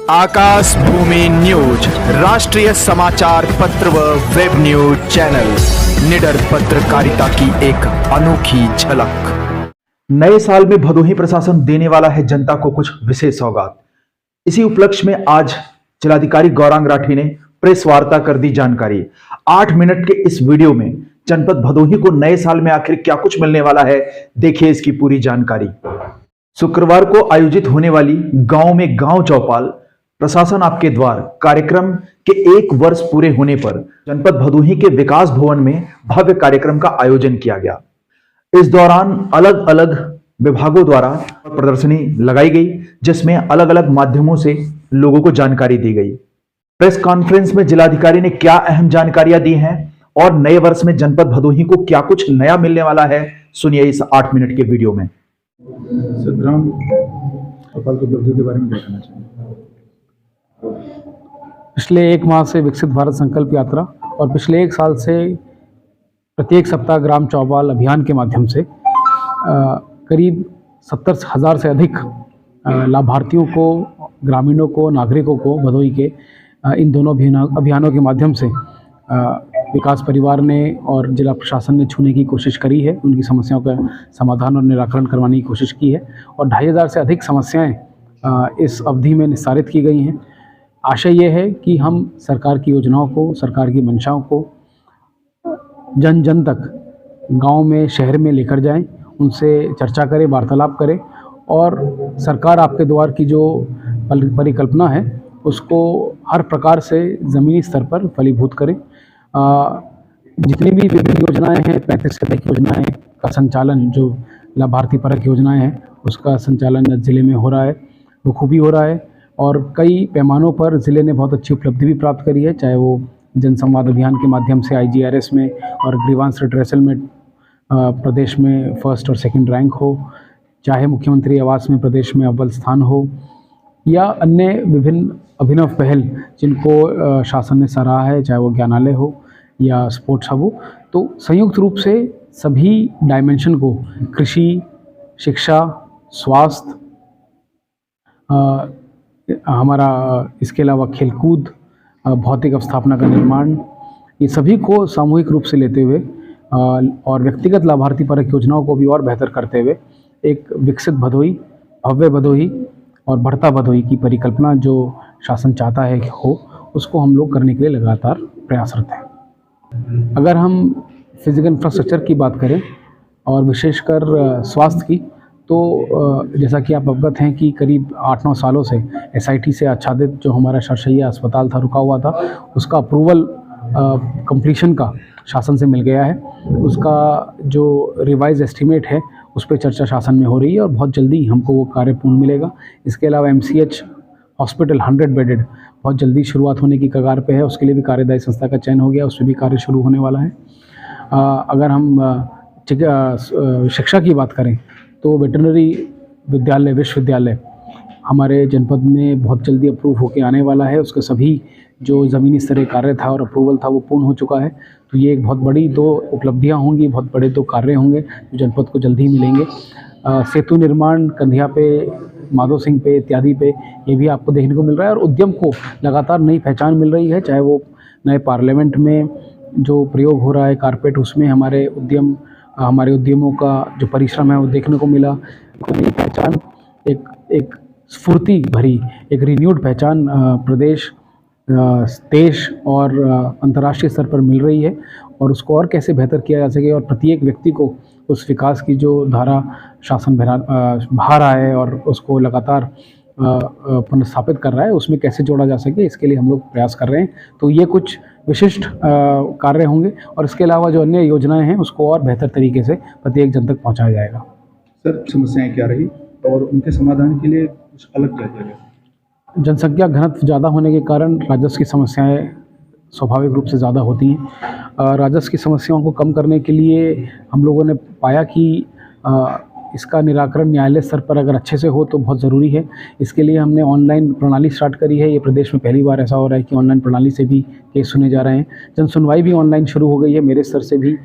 आकाश भूमि news राष्ट्रीय समाचार पत्र व वेब न्यूज चैनल निडर पत्रकारिता की एक अनोखी झलक। नए साल में भदोही प्रशासन देने वाला है जनता को कुछ विशेष सौगात। इसी उपलक्ष्य में आज जिलाधिकारी गौरांग राठी ने प्रेस वार्ता कर दी जानकारी। 8 मिनट के इस वीडियो में जनपद भदोही को नए साल में आखिर क्या कुछ मिलने वाला है, देखिए इसकी पूरी जानकारी। शुक्रवार को आयोजित होने वाली गांव में गांव चौपाल प्रशासन आपके द्वार कार्यक्रम के 1 वर्ष पूरे होने पर जनपद भदोही के विकास भवन में भव्य कार्यक्रम का आयोजन किया गया। इस दौरान अलग अलग विभागों द्वारा प्रदर्शनी लगाई गई, जिसमें अलग अलग माध्यमों से लोगों को जानकारी दी गई। प्रेस कॉन्फ्रेंस में जिलाधिकारी ने क्या अहम जानकारियां दी हैं और नए वर्ष में जनपद भदोही को क्या कुछ नया मिलने वाला है, सुनिए इस 8 मिनट के वीडियो में। ग्राम चौपाल की उपलब्धि के बारे में क्या कहना चाहिए? पिछले 1 माह से विकसित भारत संकल्प यात्रा और पिछले 1 साल से प्रत्येक सप्ताह ग्राम चौपाल अभियान के माध्यम से करीब 70,000 से अधिक लाभार्थियों को, ग्रामीणों को, नागरिकों को भदोही के इन दोनों अभियानों के माध्यम से विकास परिवार ने और जिला प्रशासन ने छूने की कोशिश करी है। उनकी समस्याओं का समाधान और निराकरण करवाने की कोशिश की है और 2,500 से अधिक समस्याएं इस अवधि में निस्तारित की गई हैं। आशय ये है कि हम सरकार की योजनाओं को, सरकार की मंशाओं को जन जन तक, गांव में, शहर में लेकर जाएं, उनसे चर्चा करें, वार्तालाप करें और सरकार आपके द्वार की जो परिकल्पना है उसको हर प्रकार से ज़मीनी स्तर पर फलीभूत करें। जितनी भी विभिन्न योजनाएं हैं, 35 से अधिक योजनाएं का संचालन, जो लाभार्थी परक योजनाएं हैं उसका संचालन ज़िले में हो रहा है, बखूबी हो रहा है और कई पैमानों पर ज़िले ने बहुत अच्छी उपलब्धि भी प्राप्त करी है। चाहे वो जनसंवाद अभियान के माध्यम से IGRS में और ग्रीवांस रिड्रेसल में प्रदेश में 1st और 2nd रैंक हो, चाहे मुख्यमंत्री आवास में प्रदेश में अव्वल स्थान हो, या अन्य विभिन्न अभिनव पहल जिनको शासन ने सराहा है, चाहे वो ज्ञानालय हो या स्पोर्ट्स हब हो। तो संयुक्त रूप से सभी डायमेंशन को, कृषि, शिक्षा, स्वास्थ्य, हमारा इसके अलावा खेलकूद, भौतिक अवस्थापना का निर्माण, ये सभी को सामूहिक रूप से लेते हुए और व्यक्तिगत लाभार्थी परक योजनाओं को भी और बेहतर करते हुए एक विकसित भदोही, भव्य भदोही और बढ़ता भदोही की परिकल्पना जो शासन चाहता है कि हो, उसको हम लोग करने के लिए लगातार प्रयासरत हैं। अगर हम फिजिकल इंफ्रास्ट्रक्चर की बात करें और विशेषकर स्वास्थ्य की, तो जैसा कि आप अवगत हैं कि करीब 8-9 सालों से SIT से आच्छादित जो हमारा शरशैया अस्पताल था, रुका हुआ था, उसका अप्रूवल कंप्लीशन का शासन से मिल गया है। उसका जो रिवाइज एस्टीमेट है उस पर चर्चा शासन में हो रही है और बहुत जल्दी हमको वो कार्य पूर्ण मिलेगा। इसके अलावा MCH हॉस्पिटल 100 बेडेड बहुत जल्दी शुरुआत होने की कगार पे है, उसके लिए भी कार्यदायी संस्था का चयन हो गया, उसमें भी कार्य शुरू होने वाला है। अगर हम शिक्षा की बात करें तो वेटरनरी विद्यालय, विश्वविद्यालय हमारे जनपद में बहुत जल्दी अप्रूव होकर आने वाला है। उसके सभी जो ज़मीनी स्तरीय कार्य था और अप्रूवल था वो पूर्ण हो चुका है। तो ये एक बहुत बड़ी 2 उपलब्धियां होंगी, बहुत बड़े 2 कार्य होंगे जो जनपद को जल्दी ही मिलेंगे। सेतु निर्माण कंधिया पे, माधो सिंह पे इत्यादि पे ये भी आपको देखने को मिल रहा है और उद्यम को लगातार नई पहचान मिल रही है। चाहे वो नए पार्लियामेंट में जो प्रयोग हो रहा है कारपेट, उसमें हमारे उद्यमों का जो परिश्रम है वो देखने को मिला। नई पहचान, एक स्फूर्ति भरी, एक रिन्यूड पहचान प्रदेश, देश और अंतर्राष्ट्रीय स्तर पर मिल रही है और उसको और कैसे बेहतर किया जा सके और प्रत्येक व्यक्ति को उस विकास की जो धारा शासन बहा रहा है और उसको लगातार पुनर्स्थापित कर रहा है, उसमें कैसे जोड़ा जा सके, इसके लिए हम लोग प्रयास कर रहे हैं। तो ये कुछ विशिष्ट कार्य होंगे और इसके अलावा जो अन्य योजनाएं हैं उसको और बेहतर तरीके से प्रत्येक जन तक पहुँचाया जाएगा। सर, समस्याएं क्या रही और उनके समाधान के लिए कुछ अलग क्या किया गया? जनसंख्या घनत्व ज़्यादा होने के कारण राजस्व की समस्याएं स्वाभाविक रूप से ज़्यादा होती हैं। राजस्व की समस्याओं को कम करने के लिए हम लोगों ने पाया कि इसका निराकरण न्यायालय स्तर पर अगर अच्छे से हो तो बहुत ज़रूरी है। इसके लिए हमने ऑनलाइन प्रणाली स्टार्ट करी है। ये प्रदेश में पहली बार ऐसा हो रहा है कि ऑनलाइन प्रणाली से भी केस सुने जा रहे हैं। जन सुनवाई भी ऑनलाइन शुरू हो गई है। मेरे स्तर से भी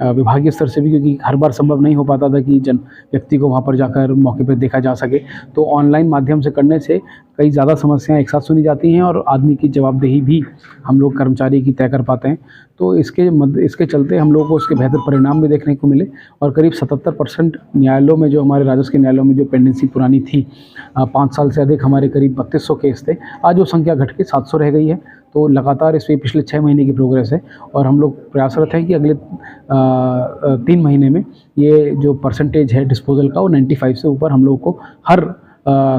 विभागीय स्तर से भी, क्योंकि हर बार संभव नहीं हो पाता था कि व्यक्ति को वहाँ पर जाकर मौके पर देखा जा सके, तो ऑनलाइन माध्यम से करने से कई ज़्यादा समस्याएं एक साथ सुनी जाती हैं और आदमी की जवाबदेही भी हम लोग कर्मचारी की तय कर पाते हैं। तो इसके चलते हम लोगों को उसके बेहतर परिणाम भी देखने को मिले और करीब 77% न्यायालयों में, जो हमारे राजस्व के न्यायालयों में जो पेंडेंसी पुरानी थी 5 साल से अधिक, हमारे करीब 3200 केस थे, आज वो संख्या घट के 700 रह गई है। तो लगातार इस पे पिछले 6 महीने की प्रोग्रेस है और हम लोग प्रयासरत हैं कि अगले 3 महीने में ये जो परसेंटेज है डिस्पोजल का, वो 95 से ऊपर हम लोगों को हर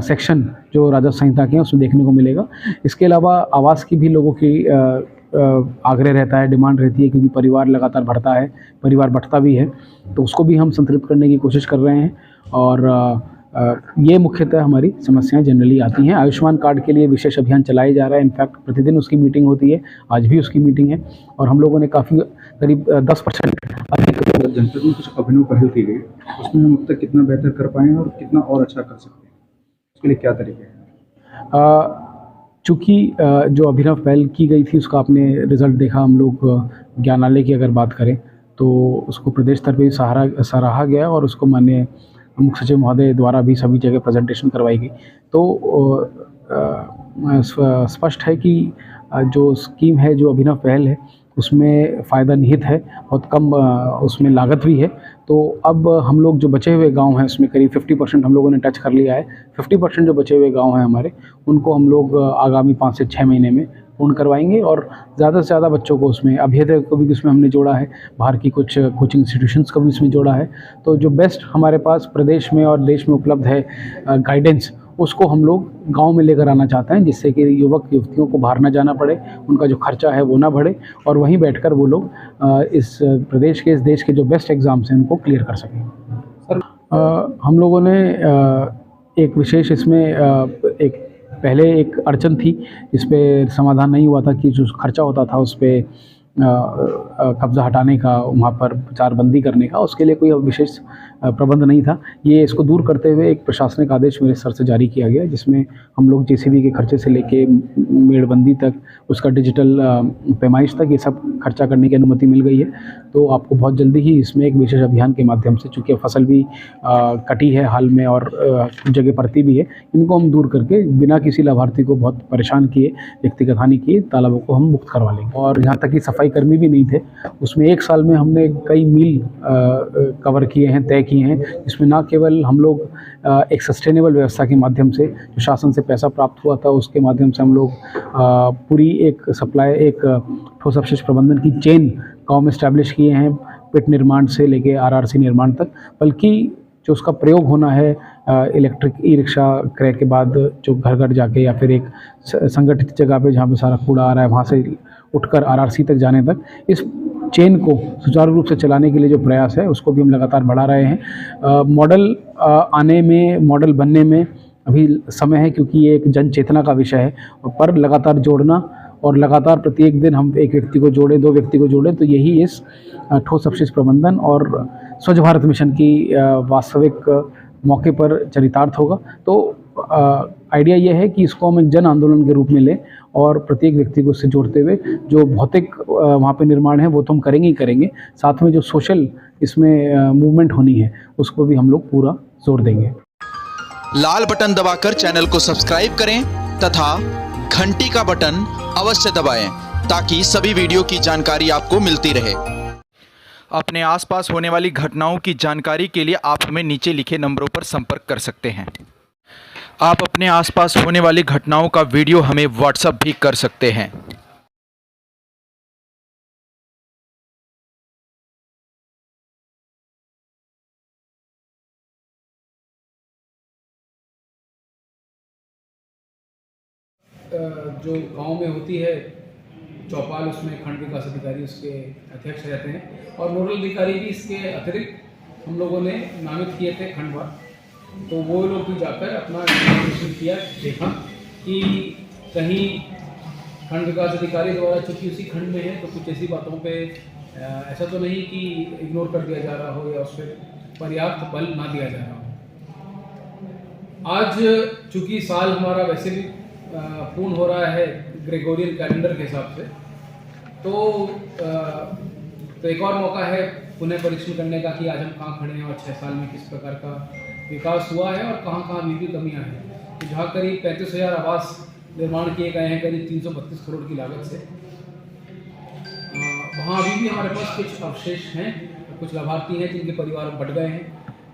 सेक्शन जो राजस्व संहिता के हैं उसमें देखने को मिलेगा। इसके अलावा आवास की भी लोगों की आग्रह रहता है, डिमांड रहती है, क्योंकि परिवार लगातार बढ़ता है, परिवार बढ़ता भी है, तो उसको भी हम संतृप्त करने की कोशिश कर रहे हैं। और ये मुख्यतः हमारी समस्याएं जनरली आती हैं। आयुष्मान कार्ड के लिए विशेष अभियान चलाया जा रहा है, इनफैक्ट प्रतिदिन उसकी मीटिंग होती है, आज भी उसकी मीटिंग है और हम लोगों ने काफ़ी करीब 10% अधिक जनपद में कुछ अभिनव पहल की गई, उसमें हम अब तक कितना बेहतर कर पाए हैं और कितना और अच्छा कर सकते हैं, उसके लिए क्या तरीके हैं? चूँकि जो अभिनव पहल की गई थी उसका आपने रिज़ल्ट देखा। हम लोग ज्ञानालय की अगर बात करें तो उसको प्रदेश स्तर पर भी सराहा गया और उसको माननीय मुख्य सचिव महोदय द्वारा भी सभी जगह प्रेजेंटेशन करवाई गई। तो स्पष्ट है कि जो स्कीम है, जो अभिनव पहल है, उसमें फ़ायदा निहित है, बहुत कम उसमें लागत भी है। तो अब हम लोग जो बचे हुए गांव हैं उसमें करीब 50% हम लोगों ने टच कर लिया है। 50% जो बचे हुए गांव हैं हमारे, उनको हम लोग आगामी 5 से 6 महीने में पूर्ण करवाएंगे और ज़्यादा से ज़्यादा बच्चों को उसमें, अभ्युदय को भी इसमें हमने जोड़ा है, बाहर की कुछ कोचिंग इंस्टीट्यूशंस को भी इसमें जोड़ा है। तो जो बेस्ट हमारे पास प्रदेश में और देश में उपलब्ध है गाइडेंस, उसको हम लोग गांव में लेकर आना चाहते हैं, जिससे कि युवक युवतियों को बाहर ना जाना पड़े, उनका जो खर्चा है वो ना बढ़े और वहीं बैठकर वो लोग इस प्रदेश के, इस देश के जो बेस्ट एग्ज़ाम्स हैं उनको क्लियर कर सकें। सर, हम लोगों ने एक विशेष इसमें एक पहले एक अड़चन थी, इस पर समाधान नहीं हुआ था कि जो खर्चा होता था उस पर कब्ज़ा हटाने का, वहाँ पर चारबंदी करने का, उसके लिए कोई विशेष प्रबंध नहीं था। ये इसको दूर करते हुए एक प्रशासनिक आदेश मेरे स्तर से जारी किया गया, जिसमें हम लोग जेसीबी के खर्चे से लेके मेड़बंदी तक, उसका डिजिटल पैमाइश तक, ये सब खर्चा करने की अनुमति मिल गई है। तो आपको बहुत जल्दी ही इसमें एक विशेष अभियान के माध्यम से, चूँकि फसल भी कटी है हाल में और कुछ जगह पड़ती भी है, इनको हम दूर करके बिना किसी लाभार्थी को बहुत परेशान किए, व्यक्तिगत हानि किए, तालाबों को हम मुक्त करवा लेंगे। और यहाँ तक कि सफाई कर्मी भी नहीं थे, उसमें 1 साल में हमने कई मील कवर किए हैं, तय किए हैं, जिसमें ना केवल हम लोग एक सस्टेनेबल व्यवस्था के माध्यम से, जो शासन से पैसा प्राप्त हुआ था उसके माध्यम से हम लोग पूरी एक सप्लाई, एक ठोस अपशिष्ट प्रबंधन की चेन गाँव में इस्टेब्लिश किए हैं, पिट निर्माण से लेके आरआरसी निर्माण तक, बल्कि जो उसका प्रयोग होना है इलेक्ट्रिक ई-रिक्शा क्रय के बाद, जो घर घर जाके या फिर एक संगठित जगह पे जहाँ पे सारा कूड़ा आ रहा है वहाँ से उठकर आरआरसी तक जाने तक, इस चेन को सुचारू रूप से चलाने के लिए जो प्रयास है उसको भी हम लगातार बढ़ा रहे हैं। मॉडल आने में, मॉडल बनने में अभी समय है, क्योंकि ये एक जन चेतना का विषय है, पर लगातार जोड़ना और लगातार प्रत्येक दिन हम एक व्यक्ति को जोड़ें, 2 व्यक्ति को जोड़ें, तो यही इस ठोस अपशिष्ट प्रबंधन और स्वच्छ भारत मिशन की वास्तविक मौके पर चरितार्थ होगा। तो आइडिया ये है कि इसको हम एक जन आंदोलन के रूप में लें और प्रत्येक व्यक्ति को इससे जोड़ते हुए, जो भौतिक वहाँ पे निर्माण है वो तो हम करेंगे ही करेंगे, साथ में जो सोशल इसमें मूवमेंट होनी है उसको भी हम लोग पूरा जोर देंगे। लाल बटन दबाकर चैनल को सब्सक्राइब करें तथा घंटी का बटन अवश्य दबाएं ताकि सभी वीडियो की जानकारी आपको मिलती रहे। अपने आसपास होने वाली घटनाओं की जानकारी के लिए आप हमें नीचे लिखे नंबरों पर संपर्क कर सकते हैं। आप अपने आसपास होने वाली घटनाओं का वीडियो हमें व्हाट्सएप भी कर सकते हैं। जो गांव में होती है चौपाल, उसमें खंड विकास अधिकारी उसके अध्यक्ष रहते हैं और नोडल अधिकारी भी इसके अतिरिक्त हम लोगों ने नामित किए थे खंडवार। तो वो लोग भी जाकर अपना इन्वेस्टिगेशन किया, देखा कि कहीं खंड विकास अधिकारी द्वारा, चूँकि उसी खंड में है तो कुछ ऐसी बातों पे ऐसा तो नहीं कि इग्नोर कर दिया जा रहा हो या उस पर पर्याप्त बल ना दिया जा रहा हो। आज चूँकि साल हमारा वैसे भी पूर्ण हो रहा है ग्रेगोरियन कैलेंडर के हिसाब से, तो एक और मौका है पुनः परीक्षण करने का कि आज हम कहाँ खड़े हैं और 6 साल में किस प्रकार का विकास हुआ है और कहाँ कहाँ अभी भी कमियाँ हैं। तो जहाँ करीब 35,000 आवास निर्माण किए गए हैं करीब 332 करोड़ की लागत से, वहाँ अभी भी हमारे पास कुछ अवशेष हैं, कुछ लाभार्थी हैं जिनके परिवार बढ़ गए हैं।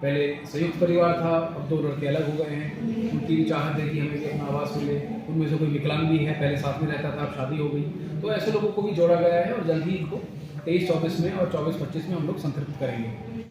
पहले संयुक्त परिवार था, अब 2 लड़के अलग हो गए हैं। उनकी भी चाहत है कि हमें भी अपना आवास मिले। उनमें से कोई विकलांग भी है, पहले साथ में रहता था, अब शादी हो गई। तो ऐसे लोगों को भी जोड़ा गया है और जल्द ही इनको 23-24 में और 24-25 में हम लोग संतृप्त करेंगे।